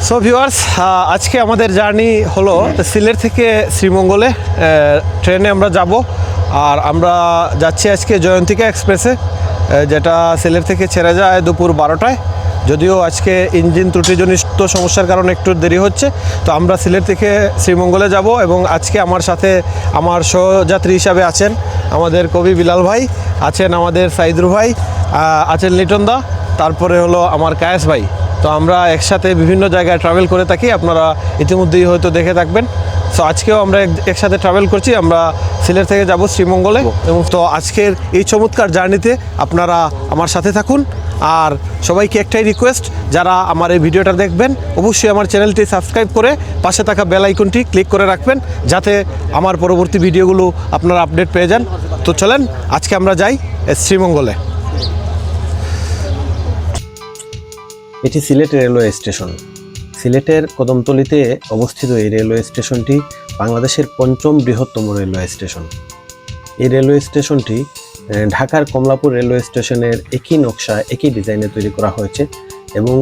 So viewers, আজকে আমাদের journey হলো সিলেট থেকে শ্রীমঙ্গলে। ট্রেনে আমরা যাব, আর আমরা যাচ্ছি আজকে জয়ন্তিকা এক্সপ্রেসে, যেটা সিলেট থেকে ছেড়ে যায় দুপুর 12টায়। যদিও আজকে ইঞ্জিন ত্রুটিজনিত সমস্যার কারণে একটু দেরি হচ্ছে, তো আমরা সিলেট থেকে শ্রীমঙ্গলে যাব। এবং আজকে আমার সাথে আমার সহযাত্রী হিসাবে আছেন আমাদের কবি বিলাল ভাই, আছেন আমাদের সাইদুর ভাই, আছেন লিটন দা, তারপরে হলো আমার কায়েস ভাই। তো আমরা একসাথে বিভিন্ন জায়গায় ট্রাভেল করে থাকি, আপনারা ইতিমধ্যেই হয়তো দেখে থাকবেন। সো আজকেও আমরা একসাথে ট্রাভেল করছি, আমরা সিলেট থেকে যাব শ্রীমঙ্গলে। এবং তো আজকের এই চমৎকার জার্নিতে আপনারা আমার সাথে থাকুন। আর সবাইকে একটাই রিকোয়েস্ট, যারা আমার এই ভিডিওটা দেখবেন অবশ্যই আমার চ্যানেলটি সাবস্ক্রাইব করে পাশে থাকা বেল আইকনটি ক্লিক করে রাখবেন, যাতে আমার পরবর্তী ভিডিওগুলো আপনারা আপডেট পেয়ে যান। তো চলেন আজকে আমরা যাই শ্রীমঙ্গলে। এটি সিলেট রেলওয়ে স্টেশন। সিলেটের কদমতলীতে অবস্থিত এই রেলওয়ে স্টেশনটি বাংলাদেশের ৫ম বৃহত্তম রেলওয়ে স্টেশন। এই রেলওয়ে স্টেশনটি ঢাকার কমলাপুর রেলওয়ে স্টেশনের একই নকশা, একই ডিজাইনে তৈরি করা হয়েছে এবং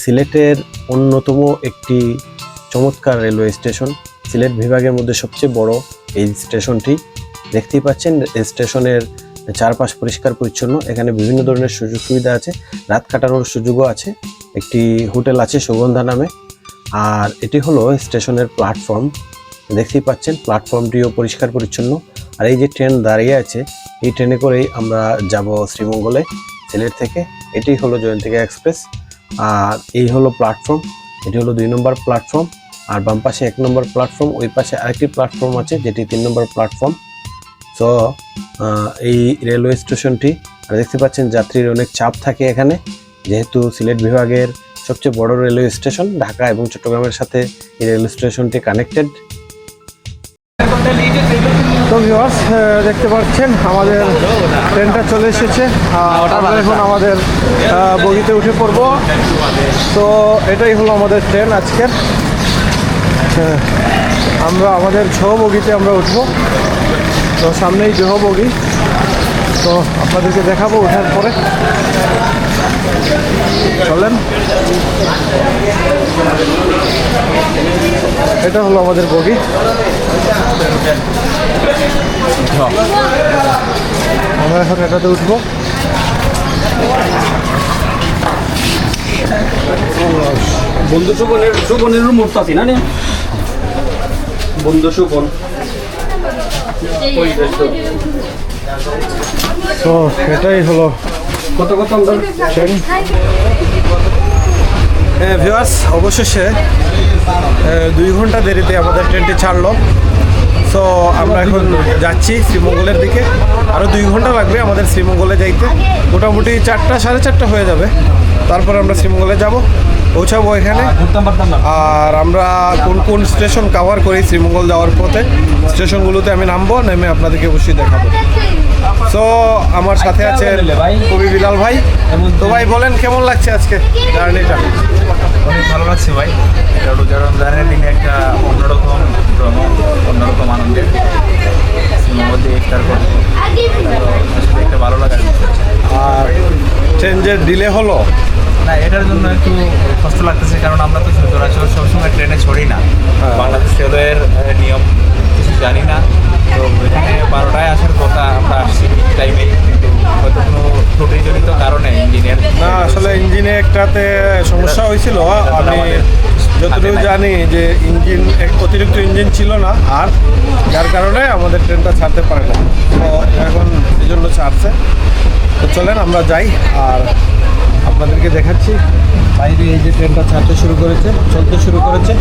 সিলেটের অন্যতম একটি চমৎকার রেলওয়ে স্টেশন। সিলেট বিভাগের মধ্যে সবচেয়ে বড় এই স্টেশনটি। দেখতেই পাচ্ছেন স্টেশনের চারপাশ পরিষ্কার পরিচ্ছন্ন, এখানে বিভিন্ন ধরনের সুযোগ সুবিধা আছে, রাত কাটানোর সুযোগও আছে। একটি হোটেল আছে সুগন্ধা নামে। আর এটি হলো স্টেশনের প্ল্যাটফর্ম, দেখতেই পাচ্ছেন প্ল্যাটফর্মটিও পরিষ্কার পরিচ্ছন্ন। আর এই যে ট্রেন দাঁড়িয়ে আছে, এই ট্রেনে করেই আমরা যাব শ্রীমঙ্গলে সিলেট থেকে। এটি হলো জয়ন্তিকা এক্সপ্রেস। আর এই হলো প্ল্যাটফর্ম, এটি হলো 2 নম্বর প্ল্যাটফর্ম। আর বাম পাশে 1 নম্বর প্ল্যাটফর্ম, ওই পাশে আরেকটি প্ল্যাটফর্ম আছে যেটি 3 নম্বর প্ল্যাটফর্ম। তো এই রেলওয়ে স্টেশনটি দেখতে পাচ্ছেন যাত্রীর অনেক চাপ থাকে এখানে, যেহেতু সিলেট বিভাগের সবচেয়ে বড় রেলওয়ে স্টেশন। ঢাকা এবং চট্টগ্রামের সাথে এই রেলওয়ে স্টেশনটি কানেক্টেড। তো ভিউয়ার্স, দেখতে পাচ্ছেন আমাদের ট্রেনটা চলে এসেছে, আমরা এখন আমাদের বগিতে উঠে পড়ব। তো এটাই হলো আমাদের ট্রেন আজকের। আমরা আমাদের বগিতে আমরা উঠবো। তো সামনেই বগি, তো আপনাদেরকে দেখাবো ওঠার পরে। চলেন, এটা হলো আমাদের বগি। আমরা এখন এটাতে উঠবো। বন্ধু সুবনের রুম আছে না বন্ধু সুবন। তো এটাই হলো কত ট্রেন। ভিউয়ার্স, অবশেষে 2 ঘন্টা দেরিতে আমাদের ট্রেনটি ছাড়লো। সো আমরা এখন যাচ্ছি শ্রীমঙ্গলের দিকে। আরও 2 ঘন্টা লাগবে আমাদের শ্রীমঙ্গলে যাইতে। মোটামুটি 4টা সাড়ে 4টা হয়ে যাবে, তারপর আমরা শ্রীমঙ্গলে যাব, পৌঁছাবো এখানে। আর আমরা কোন কোন স্টেশন কভার করি শ্রীমঙ্গল যাওয়ার পথে, স্টেশনগুলোতে আমি নামবো, নেমে আপনাদেরকে অবশ্যই দেখাবো। সো আমার সাথে আছে কবি বিলাল ভাই। তো ভাই বলেন, কেমন লাগছে আজকে জার্নিটা? অনেক ভালো লাগছে ভাই। এটা রোজা রমজানের দিনে একটা অন্যরকম ভ্রমণ, অন্যরকম আনন্দের মধ্যে ইফতার করবো, আসলে একটা ভালো লাগার বিষয়। আর ট্রেন যে ডিলে হলো, না এটার জন্য একটু কষ্ট লাগতেছে, কারণ আমরা তো সচরাচর সবসময় ট্রেনে ছড়ি না, বাংলাদেশ রেলওয়ের নিয়ম কিছু জানি না। তো এখানে 12টায় আসার কথা, আমরা আসছি টাইমে, কিন্তু হয়তো কোনো ত্রুটিজনিত কারণে ইঞ্জিনের না আসলে ইঞ্জিনে একটাতে সমস্যা হয়েছিল। আমি যতটুকু জানি যে অতিরিক্ত ইঞ্জিন ছিল না, আর যার কারণে আমাদের ট্রেনটা ছাড়তে পারে না। তো এখন এই জন্য ছাড়ছে। তো চলেন আমরা যাই, আর আপনাদেরকে দেখাচ্ছি বাইরে এই যে ট্রেনটা চলতে শুরু করেছে।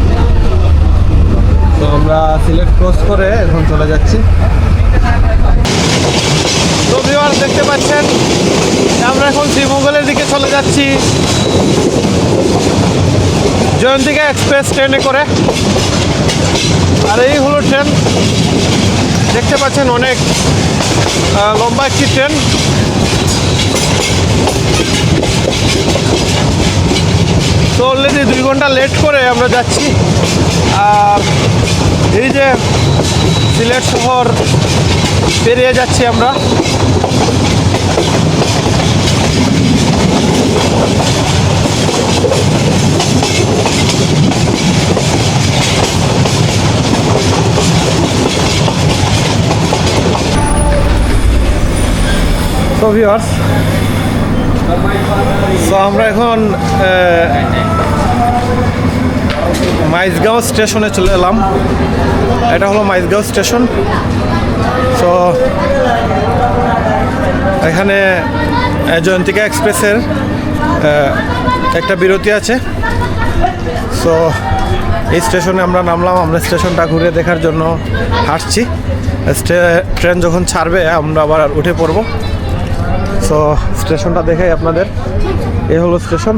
তো আমরা সিলেট ক্রস করে এখন চলে যাচ্ছি। তো ভিউয়ার্স, দেখতে পাচ্ছেন আমরা এখন শ্রীমঙ্গলের দিকে চলে যাচ্ছি জয়ন্তিকা এক্সপ্রেস ট্রেনে করে। আর এই হলো ট্রেন, দেখতে পাচ্ছেন অনেক লম্বা একটি ট্রেন। তো অলরেডি 2 ঘন্টা লেট করে আমরা যাচ্ছি। আর এই যে সিলেট শহর পেরিয়ে যাচ্ছি আমরা। সো ভিউয়ার্স, সো আমরা এখন মাইজগাঁও স্টেশনে চলে এলাম। এটা হলো মাইজগাঁও স্টেশন। সো এখানে জয়ন্তিকা এক্সপ্রেসের একটা বিরতি আছে। সো এই স্টেশনে আমরা নামলাম, আমরা স্টেশনটা ঘুরে দেখার জন্য হাঁটছি। ট্রেন যখন ছাড়বে আমরা আবার উঠে পড়ব। সো স্টেশনটা দেখাই আপনাদের, এই হলো স্টেশন।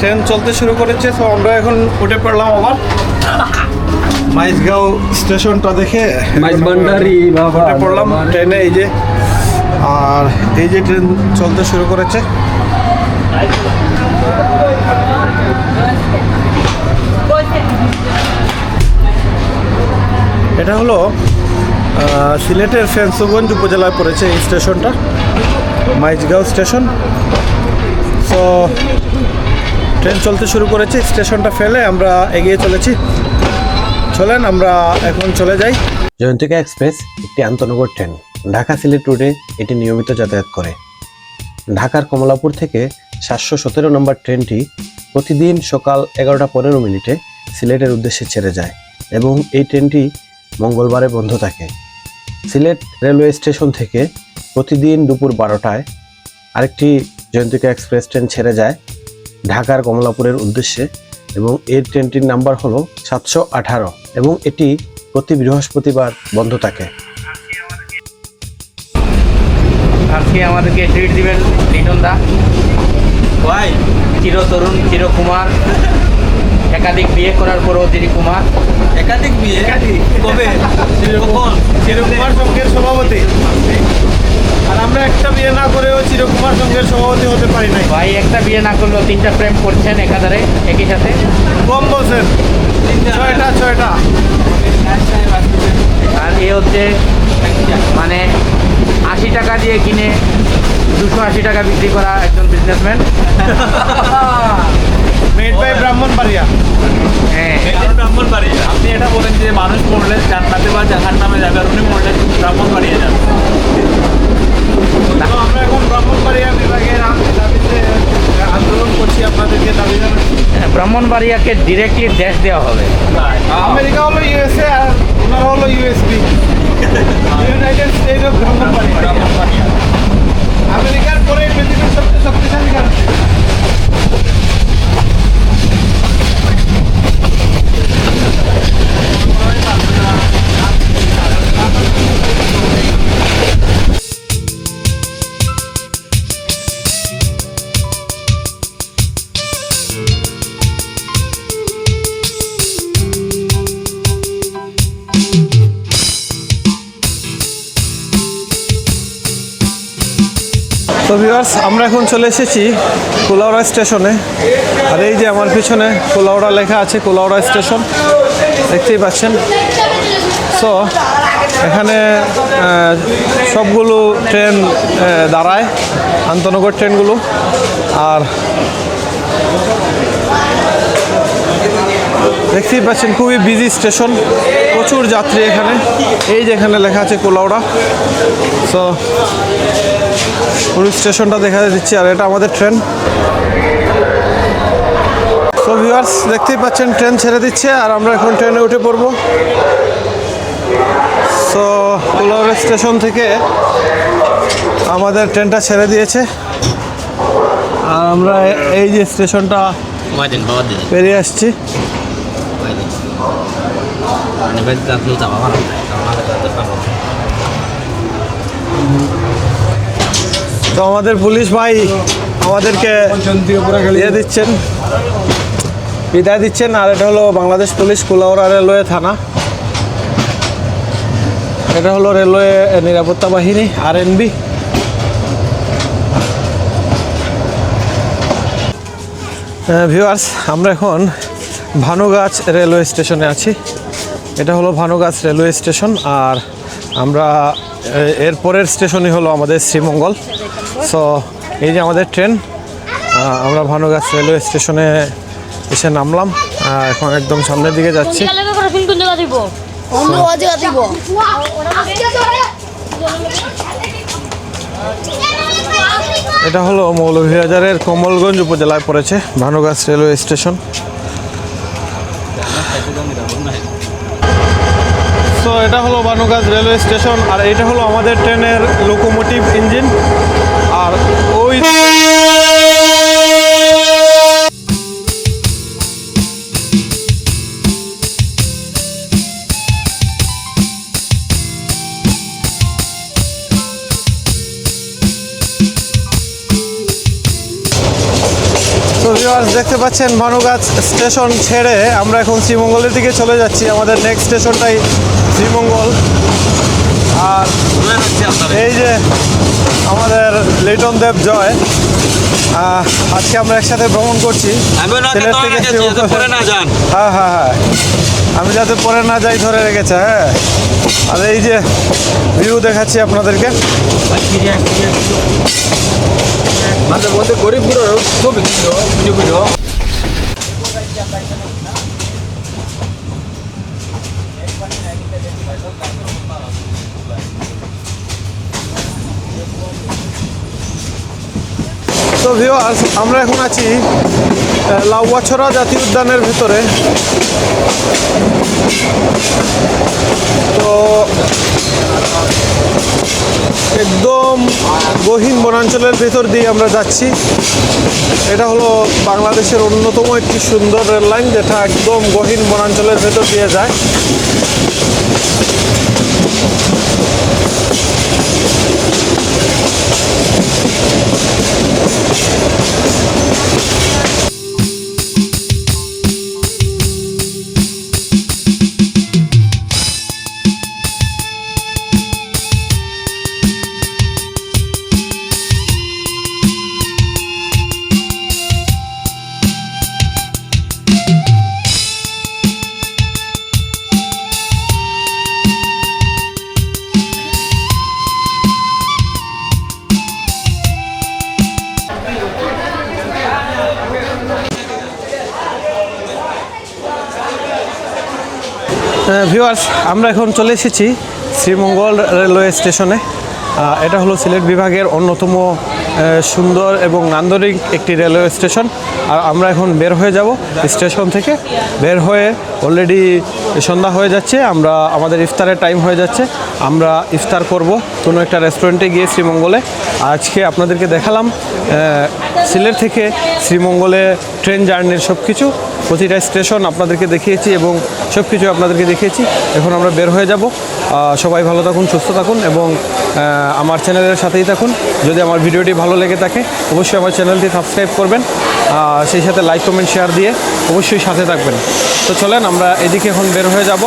ট্রেন চলতে শুরু করেছে। সো আমরা এখন উঠে পড়লাম আবার মাইজগাঁও স্টেশনটা দেখে মাইজবান্ডারি বাবা উঠে পড়লাম ট্রেনে। এই যে, আর এই যে ট্রেন চলতে শুরু করেছে। এটা হলো সিলেটের ফেঞ্চুগঞ্জ উপজেলায় পড়েছে এই স্টেশনটা, মাইজগাঁও স্টেশন। সো ট্রেন চলতে শুরু করেছে, স্টেশনটা ফেলে আমরা এগিয়ে চলেছি। চলেন আমরা এখন চলে যাই। জয়ন্তিকা এক্সপ্রেস একটি আন্তনগর ট্রেন। ঢাকা সিলেট রুটে এটি নিয়মিত যাতায়াত করে। ঢাকার কমলাপুর থেকে 717 নম্বর ট্রেনটি প্রতিদিন সকাল 11:15 সিলেটের উদ্দেশ্যে ছেড়ে যায় এবং এই ট্রেনটি মঙ্গলবারে বন্ধ থাকে। সিলেট রেলওয়ে স্টেশন থেকে প্রতিদিন দুপুর 12টায় আরেকটি জয়ন্তিকা এক্সপ্রেস ট্রেন ছেড়ে যায় ঢাকার কমলাপুরের উদ্দেশ্যে এবং এই ট্রেনটির নাম্বার হলো 718 এবং এটি প্রতি বৃহস্পতিবার বন্ধ থাকে। আজকে আমাদেরকে ট্রিট দিবেন লিটন দা। ভাই চিরতরুণ চিরকুমার, একাধিক বিয়ে করার পরও তিনি কুমার। একাধিক বিয়ে কবে চিরকুমার সংঘের সভাপতি, আর আমরা একটা বিয়ে না করেও চিরকুমার সংঘের সভাপতি হতে পারি নাই। ভাই একটা বিয়ে না করলেও 3টা প্রেম করছেন একাধারে একই সাথে। কম বলছেন, ছয়টা। আর এ হচ্ছে মানে 80 টাকা দিয়ে কিনে 280 টাকা বিক্রি করা একজন বিজনেসম্যান। Made by Brahmanbaria. হ্যাঁ, ব্রাহ্মণবাড়ি। আপনি এটা বলেন যে মানুষ মরলে জান্নাতে বা জাহান্নামে যাবে, আর উনি মরলে ব্রাহ্মণবাড়ি যাবে। তো আমরা এখন ব্রাহ্মণবাড়িয়া বিভাগের দাবিতে আন্দোলন করছি, আপনাদেরকে দাবি জানাচ্ছি। ব্রাহ্মণবাড়িয়াকে ডিরেক্টলি ড্যাশ দেওয়া হবে। আমেরিকা হলো ইউএসএ আর ওনারা হলো USP, United state of Brahmanbaria. আমেরিকার পরে পৃথিবীর সবচেয়ে শক্তিশালী কান্ট্রি। তো ভিউয়ার্স, আমরা এখন চলে এসেছি কুলাউড়া স্টেশনে। আর এই যে আমার পিছনে কুলাউড়া লেখা আছে, কুলাউড়া স্টেশন দেখতেই পাচ্ছেন। সো এখানে সবগুলো ট্রেন দাঁড়ায়, আন্তনগর ট্রেনগুলো। আর দেখতেই পাচ্ছেন খুবই বিজি স্টেশন, প্রচুর যাত্রী এখানে। এই যে এখানে লেখা আছে কুলাউড়া। সো পুরো স্টেশনটা দেখা দিচ্ছি, আর এটা আমাদের ট্রেন। সো ভিউয়ার্স, দেখতেই পাচ্ছেন ট্রেন ছেড়ে দিচ্ছে আর আমরা এখন ট্রেনে উঠে পড়ব। সো কুলাউড়া স্টেশন থেকে আমাদের ট্রেনটা ছেড়ে দিয়েছে আর আমরা এই যে স্টেশনটা পেরিয়ে আসছি। তো আমাদের পুলিশ ভাই আমাদেরকে বিদায় দিচ্ছেন। আর এটা হলো বাংলাদেশ পুলিশ কুলাউড়া রেলওয়ে থানা। এটা হলো রেলওয়ে নিরাপত্তা বাহিনী RNB। ভিউয়ার্স, আমরা এখন ভানুগাছ রেলওয়ে স্টেশনে আছি। এটা হলো ভানুগাছ রেলওয়ে স্টেশন, আর আমরা এর পরের স্টেশনই হলো আমাদের শ্রীমঙ্গল। সো এই যে আমাদের ট্রেন, আমরা ভানুগাছ রেলওয়ে স্টেশনে এসে নামলাম। এখন একদম সামনের দিকে যাচ্ছি। এটা হলো মৌলভীবাজারের কমলগঞ্জ উপজেলায় পড়েছে ভানুগাছ রেলওয়ে স্টেশন। সো এটা হলো ভানুগাছ রেলওয়ে স্টেশন, আর এটা হলো আমাদের ট্রেনের লোকোমোটিভ ইঞ্জিন। আর ওই তো ভিউয়ার্স, দেখতে পাচ্ছেন ভানুগাছ স্টেশন ছেড়ে আমরা এখন শ্রীমঙ্গলের দিকে চলে যাচ্ছি। আমাদের নেক্সট স্টেশনটাই শ্রীমঙ্গল। আর এই যে আমাদের লিটন দেব জয়, আজকে আমরা একসাথে ভ্রমণ করছি সিলেট থেকে শ্রীমঙ্গল। হ্যাঁ হ্যাঁ হ্যাঁ, আমি যাতে পরে না যাই ধরে রেখেছে। হ্যাঁ, আর এই যে ভিউ দেখাচ্ছি আপনাদেরকে। মাঝে মধ্যে গরিবগুলো ছবি ভিডিও তো ভিউয়ার্স, আমরা এখন আছি লাউয়াছড়া জাতীয় উদ্যানের ভেতরে। তো একদম গহীন বনাঞ্চলের ভেতর দিয়ে আমরা যাচ্ছি। এটা হলো বাংলাদেশের অন্যতম একটি সুন্দর রেল লাইন, যেটা একদম গহীন বনাঞ্চলের ভেতর দিয়ে যায়। ভিউয়ার্স, আমরা এখন চলে এসেছি শ্রীমঙ্গল রেলওয়ে স্টেশনে। এটা হলো সিলেট বিভাগের অন্যতম সুন্দর এবং নান্দনিক একটি রেলওয়ে স্টেশন। আর আমরা এখন বের হয়ে যাব স্টেশন থেকে। বের হয়ে অলরেডি সন্ধ্যা হয়ে যাচ্ছে, আমাদের ইফতারের টাইম হয়ে যাচ্ছে। আমরা ইফতার করব কোনো একটা রেস্টুরেন্টে গিয়ে শ্রীমঙ্গলে। আজকে আপনাদেরকে দেখালাম সিলেট থেকে শ্রীমঙ্গলে ট্রেন জার্নির সব কিছু, প্রতিটা স্টেশন আপনাদেরকে দেখিয়েছি এবং সব কিছু আপনাদেরকে দেখিয়েছি। এখন আমরা বের হয়ে যাব। সবাই ভালো থাকুন, সুস্থ থাকুন এবং আমার চ্যানেলের সাথেই থাকুন। যদি আমার ভিডিওটি ভালো লেগে থাকে অবশ্যই আমার চ্যানেলটি সাবস্ক্রাইব করবেন, সেই সাথে লাইক কমেন্ট শেয়ার দিয়ে অবশ্যই সাথে থাকবেন। তো চলেন আমরা এদিকে এখন বের হয়ে যাব।